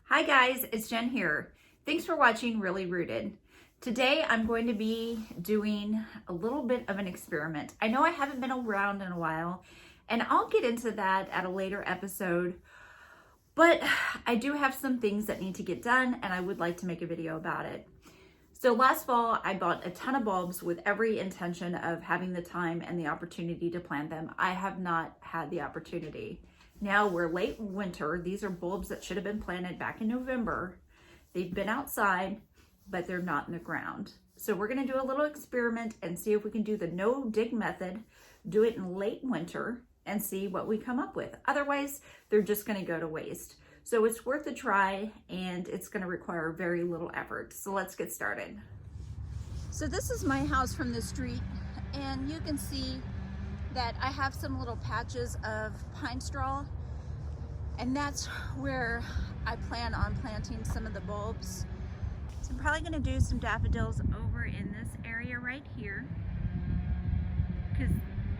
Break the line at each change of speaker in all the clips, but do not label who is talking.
Hi guys, it's Jen here. Thanks for watching Really Rooted. Today I'm going to be doing a little bit of an experiment. I know I haven't been around in a while, and I'll get into that at a later episode, but I do have some things that need to get done and I would like to make a video about it. So last fall I bought a ton of bulbs with every intention of having the time and the opportunity to plant them. I have not had the opportunity. Now we're late winter. These are bulbs that should have been planted back in November. They've been outside, but they're not in the ground. So we're gonna do a little experiment and see if we can do the no dig method, do it in late winter and see what we come up with. Otherwise, they're just gonna go to waste. So it's worth a try and it's gonna require very little effort. So let's get started. So this is my house from the street, and you can see that I have some little patches of pine straw, and that's where I plan on planting some of the bulbs. So I'm probably gonna do some daffodils over in this area right here, because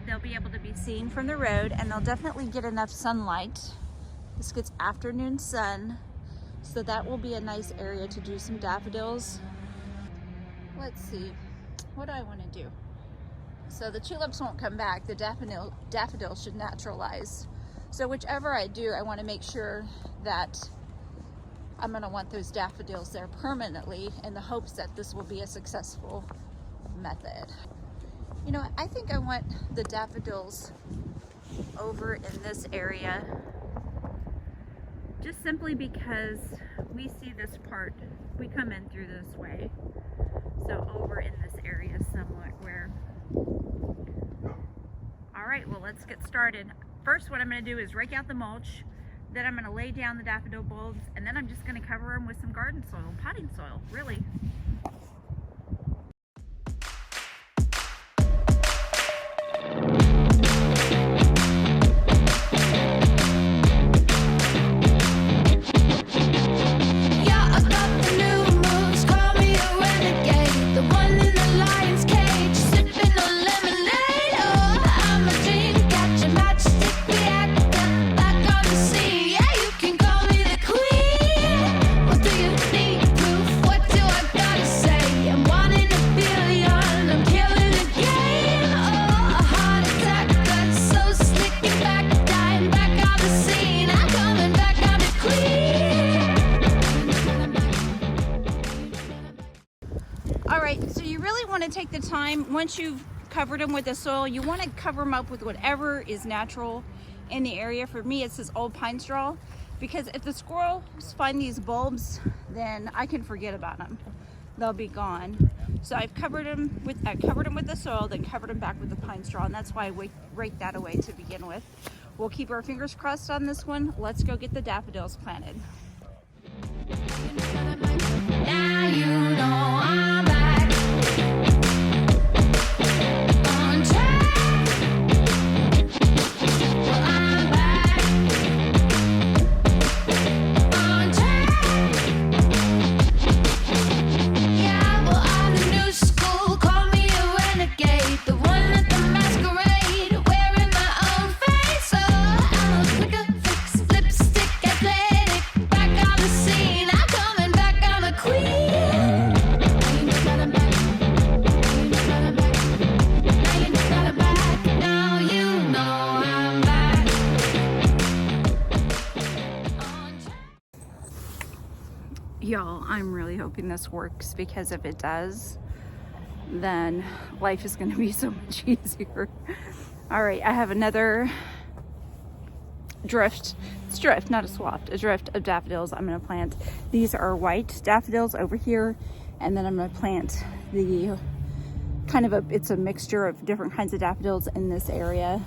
they'll be able to be seen from the road and they'll definitely get enough sunlight. This gets afternoon sun, so that will be a nice area to do some daffodils. Let's see, what do I want to do? So the tulips won't come back, the daffodils should naturalize. So whichever I do, I want to make sure that I'm going to want those daffodils there permanently in the hopes that this will be a successful method. You know, I think I want the daffodils over in this area, just simply because we see this part, we come in through this way. So over in this area somewhat where. All right, well, let's get started. First, what I'm gonna do is rake out the mulch, then I'm gonna lay down the daffodil bulbs, and then I'm just gonna cover them with some garden soil, potting soil, really. Take the time, once you've covered them with the soil, you want to cover them up with whatever is natural in the area. For me, it's this old pine straw, because if the squirrels find these bulbs, then I can forget about them. They'll be gone. So I've covered them with the soil, then covered them back with the pine straw, and that's why I rake that away to begin with. We'll keep our fingers crossed on this one. Let's go get the daffodils planted. Now you know I'm back. Y'all, I'm really hoping this works, because if it does, then life is going to be so much easier. All right, I have another drift. It's drift, not a swath, a drift of daffodils I'm going to plant. These are white daffodils over here, and then I'm going to plant the it's a mixture of different kinds of daffodils in this area.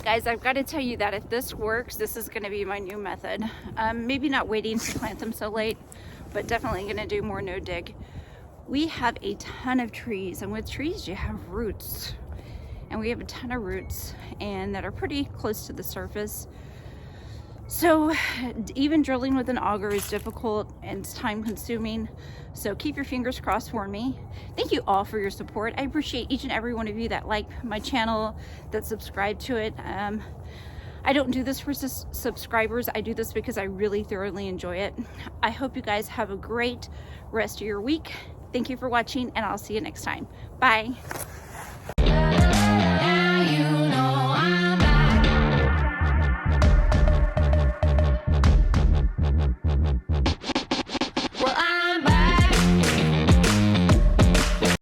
guys, I've got to tell you that if this works, this is going to be my new method. Maybe not waiting to plant them so late, but definitely going to do more no dig. We have a ton of trees, and with trees you have roots, and we have a ton of roots and that are pretty close to the surface. So even drilling with an auger is difficult and it's time consuming. So keep your fingers crossed for me. Thank you all for your support. I appreciate each and every one of you that like my channel, that subscribe to it. I don't do this for subscribers. I do this because I really thoroughly enjoy it. I hope you guys have a great rest of your week. Thank you for watching, and I'll see you next time. Bye.